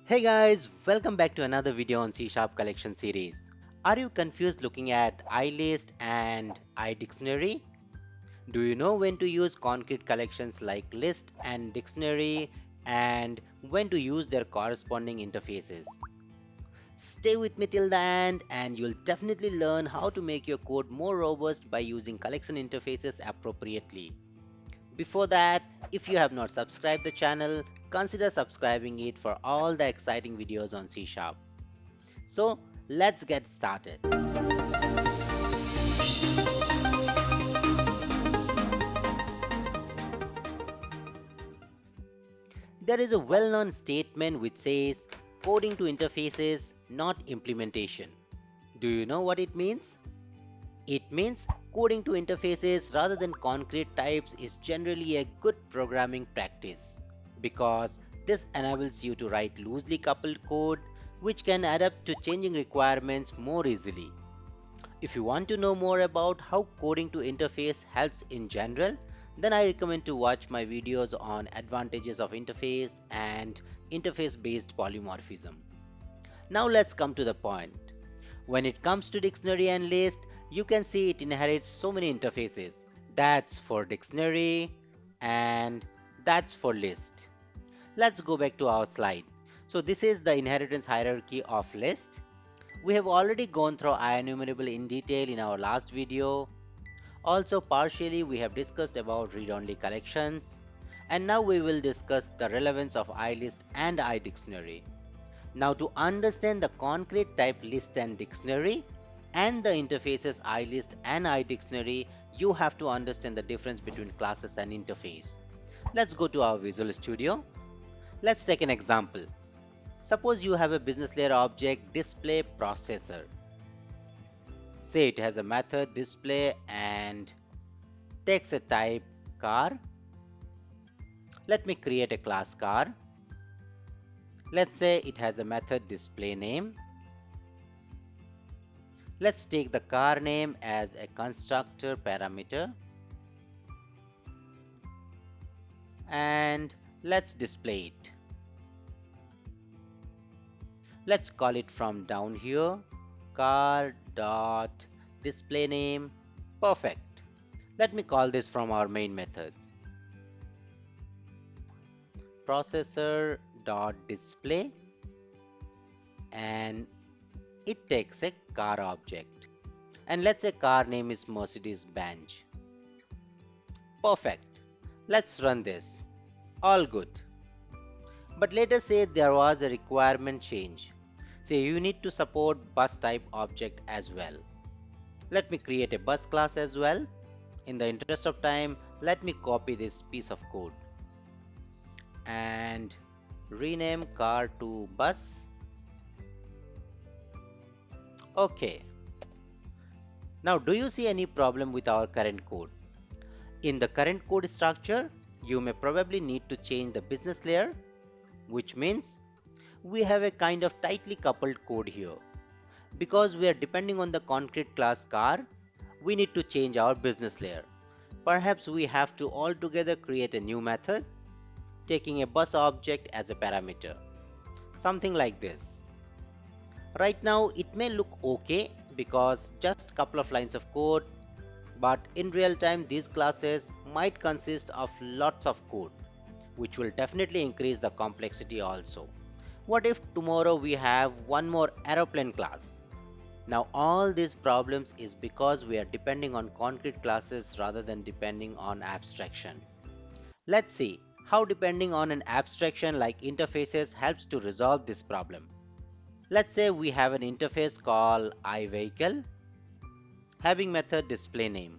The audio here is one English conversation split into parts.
Hey guys, welcome back to another video on C Sharp collection series. Are you confused looking at iList and iDictionary? Do you know when to use concrete collections like list and dictionary and when to use their corresponding interfaces? Stay with me till the end and you'll definitely learn how to make your code more robust by using collection interfaces appropriately. Before that, if you have not subscribed the channel, consider subscribing it for all the exciting videos on C Sharp. So let's get started. There is a well known statement which says coding to interfaces, not implementation. Do you know what it means? It means coding to interfaces rather than concrete types is generally a good programming practice because this enables you to write loosely coupled code which can adapt to changing requirements more easily. If you want to know more about how coding to interface helps in general, then I recommend to watch my videos on advantages of interface and interface based polymorphism. Now let's come to the point. When it comes to dictionary and list, you can see it inherits so many interfaces. That's for dictionary and that's for list. Let's go back to our slide. So this is the inheritance hierarchy of list. We have already gone through IEnumerable in detail in our last video. Also partially we have discussed about read-only collections. And now we will discuss the relevance of iList and iDictionary. Now to understand the concrete type list and dictionary and the interfaces iList and iDictionary, you have to understand the difference between classes and interface. Let's go to our Visual Studio. Let's take an example. Suppose you have a business layer object display processor. Say it has a method display and takes a type car. Let me create a class car. Let's say it has a method display name. Let's take the car name as a constructor parameter and let's display it. Let's call it from down here car dot display name. Perfect. Let me call this from our main method processor dot display and it takes a car object and let's say car name is Mercedes Benz. Perfect. Let's run this. All good. But let us say there was a requirement change. Say you need to support bus type object as well. Let me create a bus class as well. In the interest of time, let me copy this piece of code and rename car to bus. Okay. Now do you see any problem with our current code? In the current code structure, you may probably need to change the business layer, which means we have a kind of tightly coupled code here. Because we are depending on the concrete class car, we need to change our business layer. Perhaps we have to altogether create a new method, taking a bus object as a parameter. Something like this. Right now it may look okay because just couple of lines of code, but in real time these classes might consist of lots of code, which will definitely increase the complexity also. What if tomorrow we have one more aeroplane class? Now all these problems is because we are depending on concrete classes rather than depending on abstraction. Let's see how depending on an abstraction like interfaces helps to resolve this problem. Let's say we have an interface called iVehicle having method display name.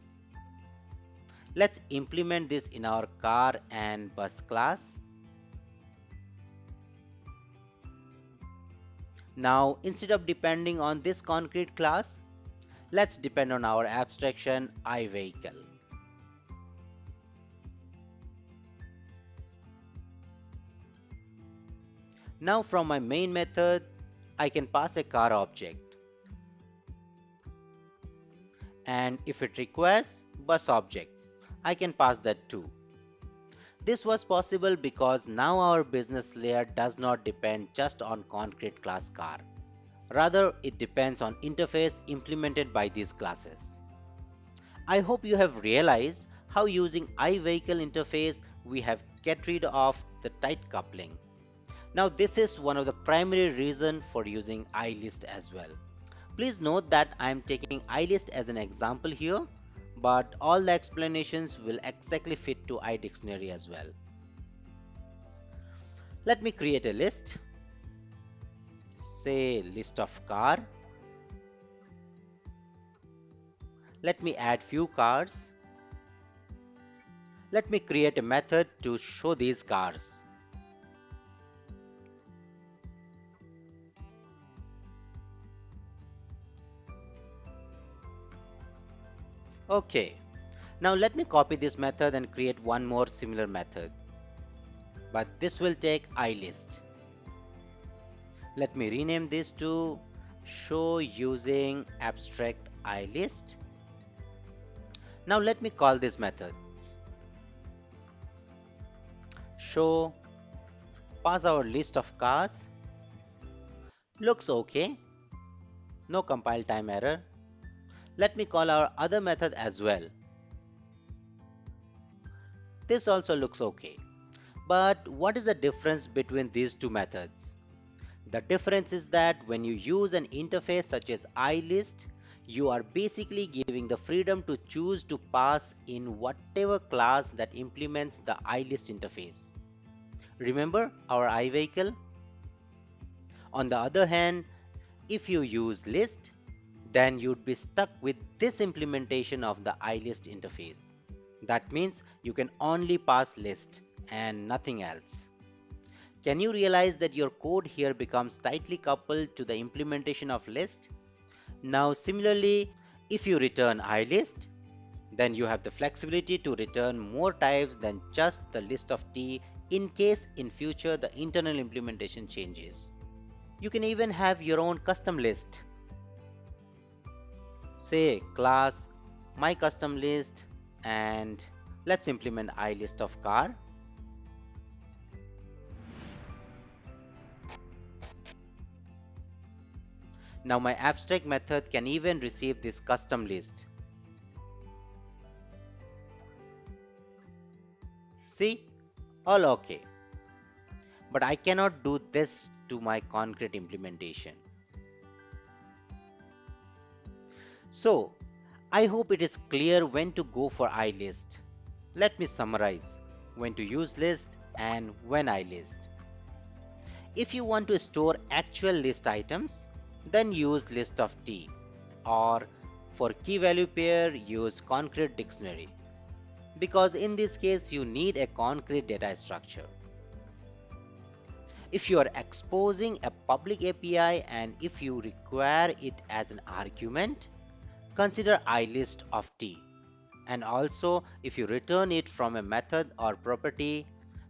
Let's implement this in our car and bus class. Now instead of depending on this concrete class, let's depend on our abstraction iVehicle. Now from my main method, I can pass a car object and if it requires bus object, I can pass that too. This was possible because now our business layer does not depend just on concrete class car. Rather, it depends on interface implemented by these classes. I hope you have realized how using iVehicle interface we have get rid of the tight coupling. Now this is one of the primary reason for using iList as well. Please note that I am taking iList as an example here, but all the explanations will exactly fit to iDictionary as well. Let me create a list, say list of car. Let me add few cars. Let me create a method to show these cars. Okay, now let me copy this method and create one more similar method, but this will take iList. Let me rename this to show using abstract iList. Now let me call this method show pass our list of cars. Looks okay, no compile time error. Let me call our other method as well. This also looks okay. But what is the difference between these two methods? The difference is that when you use an interface such as iList, you are basically giving the freedom to choose to pass in whatever class that implements the iList interface. Remember our iVehicle? On the other hand, if you use list, then you'd be stuck with this implementation of the iList interface. That means you can only pass list and nothing else. Can you realize that your code here becomes tightly coupled to the implementation of list? Now similarly, if you return iList, then you have the flexibility to return more types than just the list of t in case in future the internal implementation changes. You can even have your own custom list. Say class my custom list and let's implement iList of car. Now my abstract method can even receive this custom list. See, all okay. But I cannot do this to my concrete implementation. So, I hope it is clear when to go for iList. Let me summarize when to use list and when iList. If you want to store actual list items, then use list of t, or for key value pair use concrete dictionary, because in this case you need a concrete data structure. If you are exposing a public API and if you require it as an argument, consider iList of t. And also if you return it from a method or property,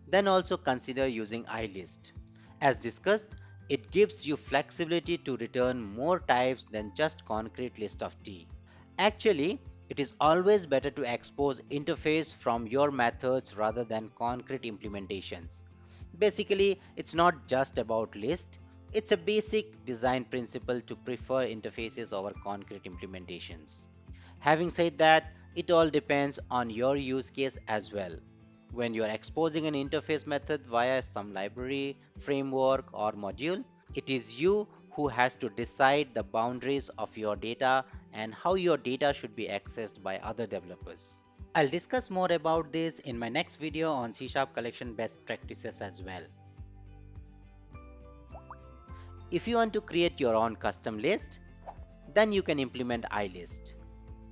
then also consider using iList. As discussed, it gives you flexibility to return more types than just concrete list of t. Actually, it is always better to expose interface from your methods rather than concrete implementations. Basically, it's not just about list, it's a basic design principle to prefer interfaces over concrete implementations. Having said that, it all depends on your use case as well. When you are exposing an interface method via some library, framework, or module, it is you who has to decide the boundaries of your data and how your data should be accessed by other developers. I'll discuss more about this in my next video on C# collection best practices as well. If you want to create your own custom list, then you can implement iList.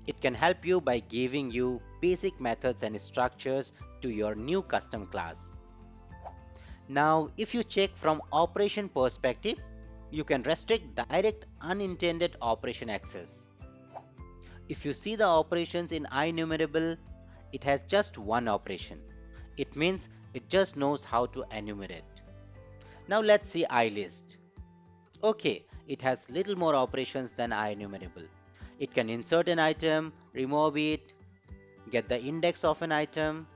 It can help you by giving you basic methods and structures to your new custom class. Now, if you check from operation perspective, you can restrict direct unintended operation access. If you see the operations in IEnumerable, it has just one operation. It means it just knows how to enumerate. Now let's see iList. Okay, it has little more operations than IEnumerable. It can insert an item, remove it, get the index of an item.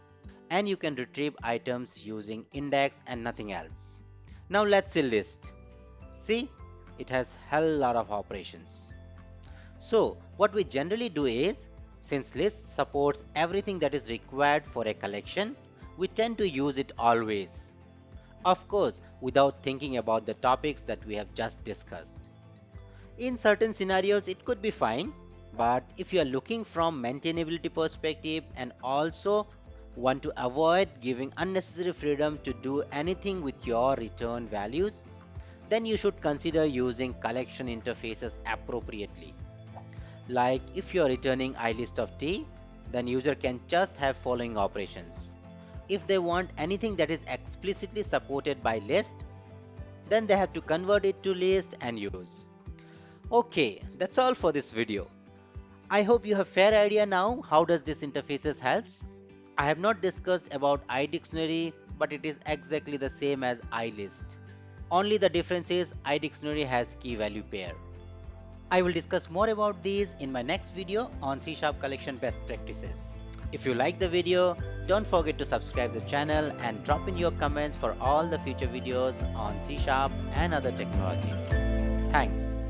and you can retrieve items using index and nothing else. Now let's see list. See, it has hell lot of operations. So what we generally do is, since list supports everything that is required for a collection, we tend to use it always. Of course, without thinking about the topics that we have just discussed. In certain scenarios, it could be fine, but if you are looking from maintainability perspective and also want to avoid giving unnecessary freedom to do anything with your return values, then you should consider using collection interfaces appropriately. Like if you are returning ilist of t, then user can just have following operations. If they want anything that is explicitly supported by list, then they have to convert it to list and use. Okay, that's all for this video. I hope you have fair idea now how does this interfaces helps. I have not discussed about iDictionary, but it is exactly the same as iList. Only the difference is iDictionary has key value pair. I will discuss more about these in my next video on C# collection best practices. If you like the video, don't forget to subscribe the channel and drop in your comments for all the future videos on C# and other technologies. Thanks.